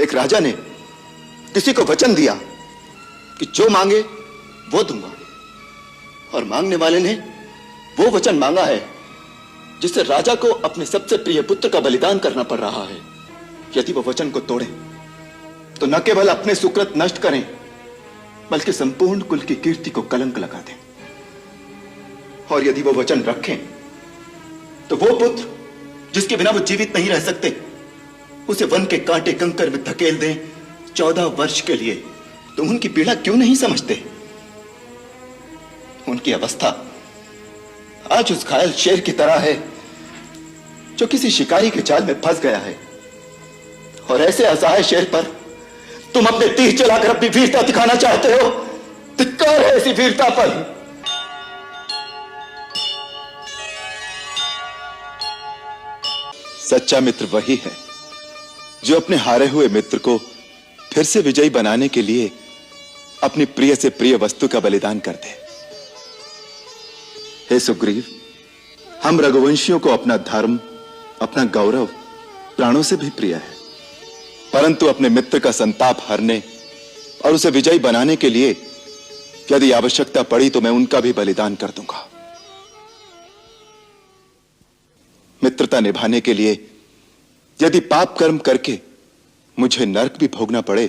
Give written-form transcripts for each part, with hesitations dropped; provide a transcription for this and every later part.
एक राजा ने किसी को वचन दिया कि जो मांगे वो दूंगा, और मांगने वाले ने वो वचन मांगा है जिससे राजा को अपने सबसे प्रिय पुत्र का बलिदान करना पड़ रहा है। यदि वो वचन को तोड़े तो न केवल अपने सुकृत नष्ट करें बल्कि संपूर्ण कुल की कीर्ति को कलंक लगा दें, और यदि वो वचन रखें तो वो पुत्र जिसके बिना वो जीवित नहीं रह सकते उसे वन के कांटे कंकर में धकेल दें 14 वर्ष के लिए। तुम उनकी पीड़ा क्यों नहीं समझते? उनकी अवस्था आज उस घायल शेर की तरह है जो किसी शिकारी के जाल में फंस गया है, और ऐसे असहाय शेर पर तुम अपने तीर चलाकर अपनी वीरता दिखाना चाहते हो। धिक्कार है ऐसी वीरता पर। सच्चा मित्र वही है जो अपने हारे हुए मित्र को फिर से विजयी बनाने के लिए अपनी प्रिय से प्रिय वस्तु का बलिदान कर दे। हे सुग्रीव, हम रघुवंशियों को अपना धर्म, अपना गौरव प्राणों से भी प्रिय है, परंतु अपने मित्र का संताप हरने और उसे विजयी बनाने के लिए यदि आवश्यकता पड़ी तो मैं उनका भी बलिदान कर दूंगा। मित्रता निभाने के लिए यदि पाप कर्म करके मुझे नरक भी भोगना पड़े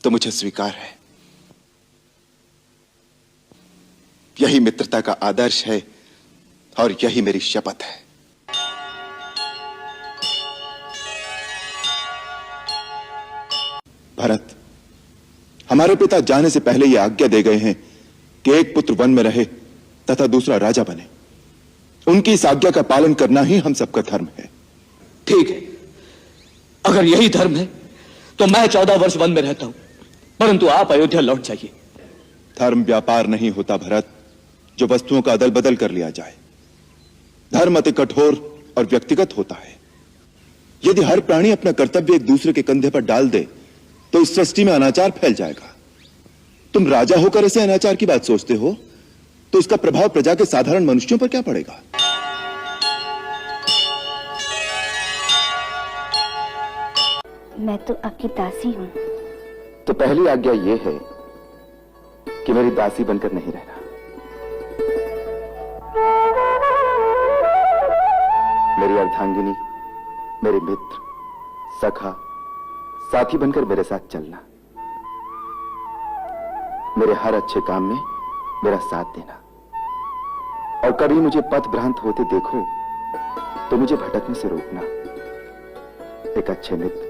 तो मुझे स्वीकार है। यही मित्रता का आदर्श है और यही मेरी शपथ है। भरत, हमारे पिता जाने से पहले यह आज्ञा दे गए हैं कि एक पुत्र वन में रहे तथा दूसरा राजा बने। उनकी इस आज्ञा का पालन करना ही हम सबका धर्म है। ठीक है, अगर यही धर्म है तो मैं 14 वर्ष वन में रहता हूं, परंतु आप अयोध्या लौट जाइए। धर्म व्यापार नहीं होता भरत जो वस्तुओं का अदल बदल कर लिया जाए। धर्म अति कठोर और व्यक्तिगत होता है। यदि हर प्राणी अपना कर्तव्य एक दूसरे के कंधे पर डाल दे तो इस सृष्टि में अनाचार फैल जाएगा। तुम राजा होकर ऐसे अनाचार की बात सोचते हो तो इसका प्रभाव प्रजा के साधारण मनुष्यों पर क्या पड़ेगा? मैं तो आपकी दासी हूं। तो पहली आज्ञा यह है कि मेरी दासी बनकर नहीं रहना। मेरी अर्धांगिनी, मेरे मित्र, सखा, साथी बनकर मेरे साथ चलना। मेरे हर अच्छे काम में मेरा साथ देना, और कभी मुझे पथ भ्रांत होते देखो तो मुझे भटकने से रोकना। एक अच्छे मित्र